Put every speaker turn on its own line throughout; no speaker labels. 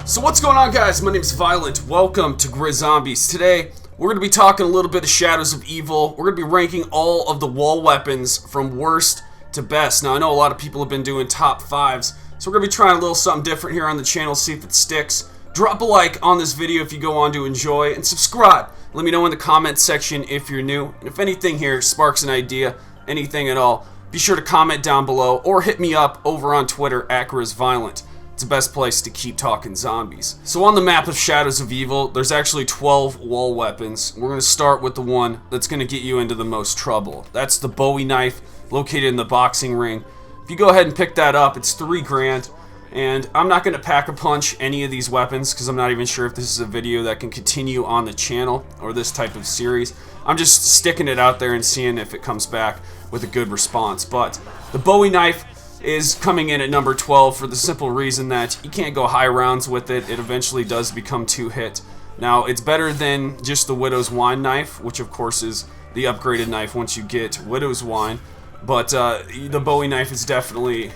So what's going on, guys? My name is Violent. Welcome to Grizz Zombies. Today, we're going to be talking a little bit of Shadows of Evil. We're going to be ranking all of the wall weapons from worst to best. Now, I know a lot of people have been doing top fives, so we're going to be trying a little something different here on the channel, see if it sticks. Drop a like on this video if you go on to enjoy, and subscribe. Let me know in the comment section if you're new. And if anything here sparks an idea, anything at all, be sure to comment down below or hit me up over on Twitter at GrizzViolent. It's the best place to keep talking zombies. So on the map of Shadows of Evil, there's actually 12 wall weapons. We're going to start with the one that's going to get you into the most trouble. That's the Bowie Knife, located in the boxing ring. If you go ahead and pick that up, it's $3 grand. And I'm not going to pack a punch any of these weapons because I'm not even sure if this is a video that can continue on the channel or this type of series. I'm just sticking it out there and seeing if it comes back with a good response. But the Bowie Knife is coming in at number 12 for the simple reason that you can't go high rounds with it. It eventually does become 2-hit. Now, it's better than just the Widow's Wine knife, which of course is the upgraded knife once you get Widow's Wine. But the Bowie Knife is definitely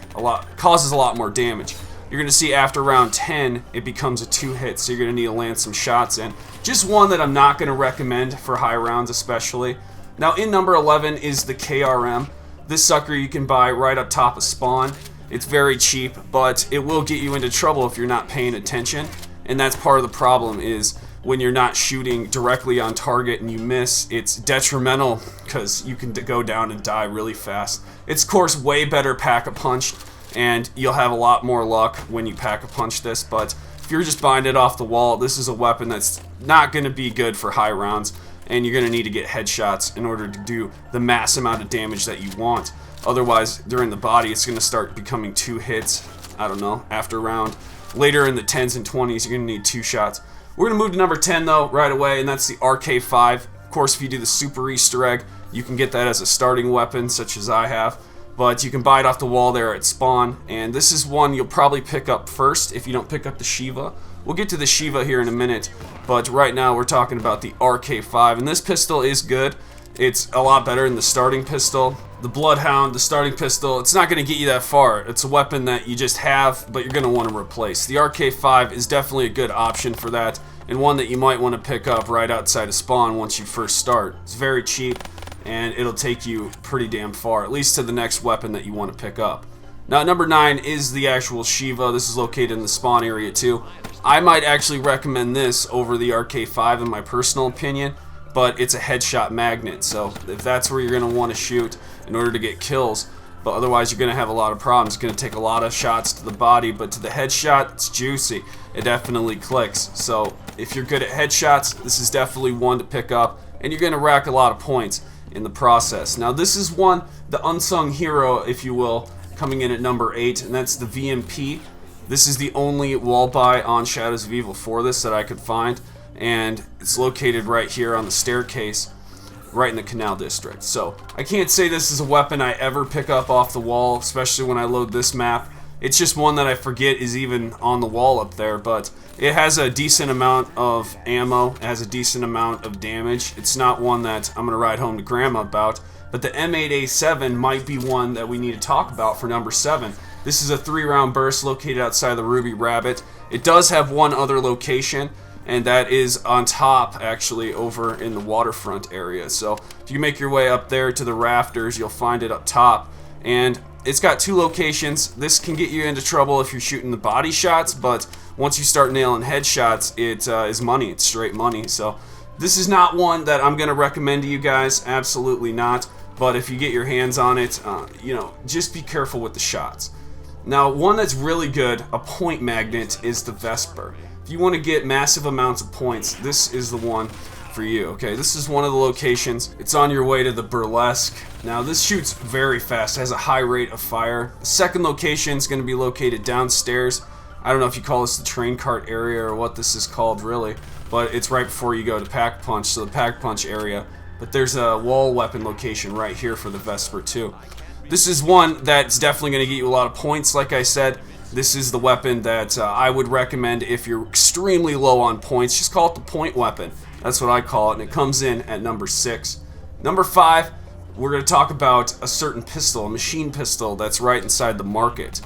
causes a lot more damage. You're going to see after round 10, it becomes a 2-hit, so you're going to need to land some shots in. Just one that I'm not going to recommend for high rounds especially. Now, in number 11 is the KRM. This sucker you can buy right up top of spawn. It's very cheap, but it will get you into trouble if you're not paying attention. And that's part of the problem, is when you're not shooting directly on target and you miss, it's detrimental because you can go down and die really fast. It's of course way better pack-a-punched, and you'll have a lot more luck when you pack-a-punch this, but if you're just buying it off the wall, this is a weapon that's not going to be good for high rounds, and you're going to need to get headshots in order to do the mass amount of damage that you want. Otherwise, during the body, it's going to start becoming 2 hits, I don't know, after round. Later in the 10s and 20s, you're going to need 2 shots. We're going to move to number 10, though, right away, and that's the RK5. Of course, if you do the super Easter egg, you can get that as a starting weapon, such as I have. But you can buy it off the wall there at spawn, and this is one you'll probably pick up first if you don't pick up the Shiva. We'll get to the Shiva here in a minute, but right now we're talking about the RK5, and this pistol is good. It's a lot better than the starting pistol. The Bloodhound, the starting pistol, it's not going to get you that far. It's a weapon that you just have, but you're going to want to replace. The RK5 is definitely a good option for that, and one that you might want to pick up right outside of spawn once you first start. It's very cheap, and it'll take you pretty damn far, at least to the next weapon that you want to pick up. Now, number 9 is the actual Shiva. This is located in the spawn area too. I might actually recommend this over the RK5 in my personal opinion, but it's a headshot magnet, so if that's where you're going to want to shoot in order to get kills, but otherwise you're going to have a lot of problems. It's going to take a lot of shots to the body, but to the headshot, it's juicy. It definitely clicks. So if you're good at headshots, this is definitely one to pick up, and you're going to rack a lot of points in the process. Now, this is one, the unsung hero, if you will, coming in at number 8, and that's the VMP. This is the only wall buy on Shadows of Evil for this that I could find, and it's located right here on the staircase, right in the Canal District. So I can't say this is a weapon I ever pick up off the wall, especially when I load this map. It's just one that I forget is even on the wall up there, but it has a decent amount of ammo, it has a decent amount of damage. It's not one that I'm going to ride home to Grandma about, but the M8A7 might be one that we need to talk about for number 7. This is a 3-round burst located outside the Ruby Rabbit. It does have one other location, and that is on top, actually, over in the waterfront area. So if you make your way up there to the rafters, you'll find it up top. And it's got 2 locations. This can get you into trouble if you're shooting the body shots, but once you start nailing headshots, it is money. It's straight money. So this is not one that I'm going to recommend to you guys. Absolutely not. But if you get your hands on it, you know, just be careful with the shots. Now, one that's really good, a point magnet, is the Vesper. If you want to get massive amounts of points, this is the one for you. Okay, this is one of the locations. It's on your way to the Burlesque. Now, this shoots very fast, has a high rate of fire. The second location is going to be located downstairs. I don't know if you call this the train cart area or what this is called really, but it's right before you go to Pack Punch, so the Pack Punch area. But there's a wall weapon location right here for the Vesper too. This is one that's definitely going to get you a lot of points, like I said. This is the weapon that I would recommend if you're extremely low on points. Just call it the point weapon. That's what I call it, and it comes in at number 6. Number 5, we're going to talk about a certain pistol, a machine pistol that's right inside the market.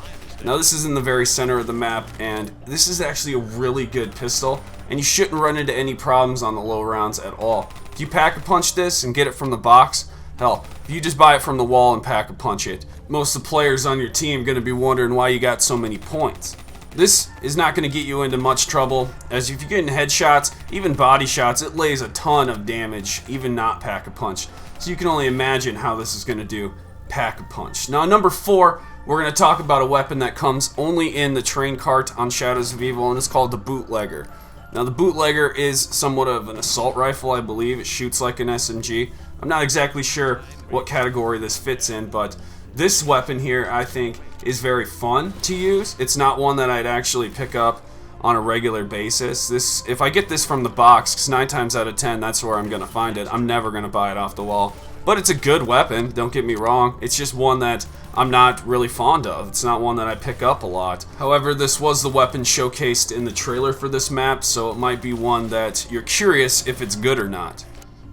Now this is in the very center of the map, and this is actually a really good pistol, and you shouldn't run into any problems on the low rounds at all. If you pack-a-punch this and get it from the box, hell, if you just buy it from the wall and pack-a-punch it, most of the players on your team are going to be wondering why you got so many points. This is not going to get you into much trouble, as if you're getting headshots, even body shots, it lays a ton of damage, even not pack-a-punch. So you can only imagine how this is going to do pack-a-punch. Now, number 4, we're going to talk about a weapon that comes only in the train cart on Shadows of Evil, and it's called the Bootlegger. Now, the Bootlegger is somewhat of an assault rifle, I believe. It shoots like an SMG. I'm not exactly sure what category this fits in, but this weapon here, I think, is very fun to use. It's not one that I'd actually pick up on a regular basis. If I get this from the box, because 9 times out of 10, that's where I'm going to find it. I'm never going to buy it off the wall. But it's a good weapon, don't get me wrong. It's just one that I'm not really fond of. It's not one that I pick up a lot. However, this was the weapon showcased in the trailer for this map, so it might be one that you're curious if it's good or not.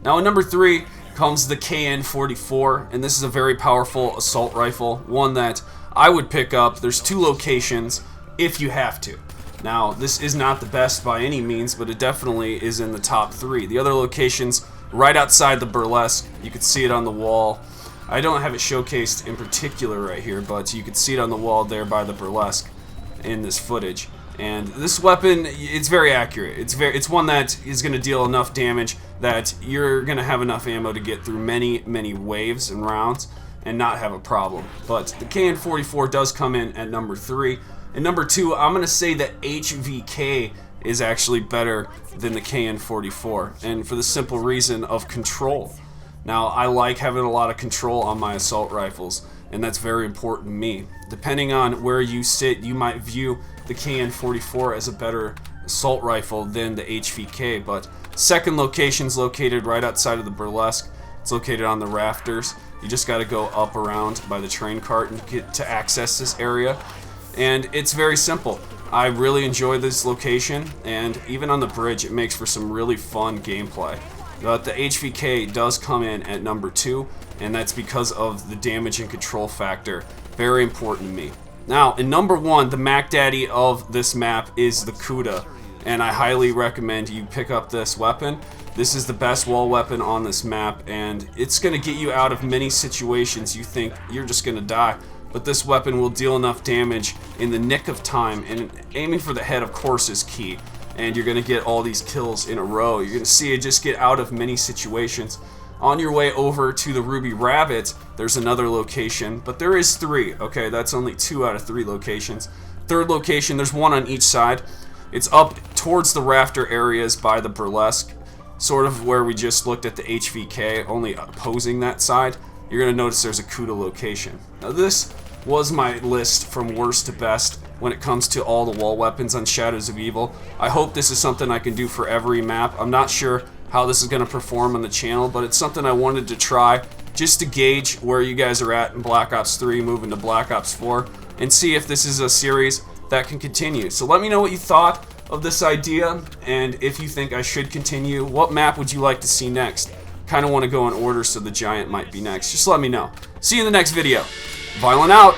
Now, at number 3 comes the KN-44, and this is a very powerful assault rifle, one that I would pick up. There's 2 locations if you have to. Now, this is not the best by any means, but it definitely is in the top 3. The other locations, right outside the burlesque, you can see it on the wall. I don't have it showcased in particular right here, but you can see it on the wall there by the burlesque in this footage. And this weapon, it's very accurate. It's one that is going to deal enough damage that you're going to have enough ammo to get through many waves and rounds and not have a problem. But the KN-44 does come in at number 3. And number 2, I'm going to say that HVK is actually better than the KN-44, and for the simple reason of control. Now, I like having a lot of control on my assault rifles, and that's very important to me. Depending on where you sit, you might view the KN-44 as a better assault rifle than the HVK, but second location's located right outside of the burlesque. It's located on the rafters. You just got to go up around by the train cart and get to access this area, and it's very simple. I really enjoy this location, and even on the bridge, it makes for some really fun gameplay. But the HVK does come in at number 2, and that's because of the damage and control factor. Very important to me. Now, in number 1, the Mac Daddy of this map is the Kuda, and I highly recommend you pick up this weapon. This is the best wall weapon on this map, and it's going to get you out of many situations you think you're just going to die. But this weapon will deal enough damage in the nick of time, and aiming for the head, of course, is key. And you're going to get all these kills in a row. You're going to see it just get out of many situations. On your way over to the Ruby Rabbit, there's another location, but there is 3. Okay, that's only 2 out of 3 locations. Third location, there's 1 on each side. It's up towards the rafter areas by the burlesque, sort of where we just looked at the HVK, only opposing that side. You're going to notice there's a Kuda location. Now, this was my list from worst to best when it comes to all the wall weapons on Shadows of Evil. I hope this is something I can do for every map. I'm not sure how this is going to perform on the channel, but it's something I wanted to try just to gauge where you guys are at in Black Ops 3 moving to Black Ops 4 and see if this is a series that can continue. So let me know what you thought of this idea, and if you think I should continue, what map would you like to see next? Kind of want to go in order, so the Giant might be next. Just let me know. See you in the next video. Violent out!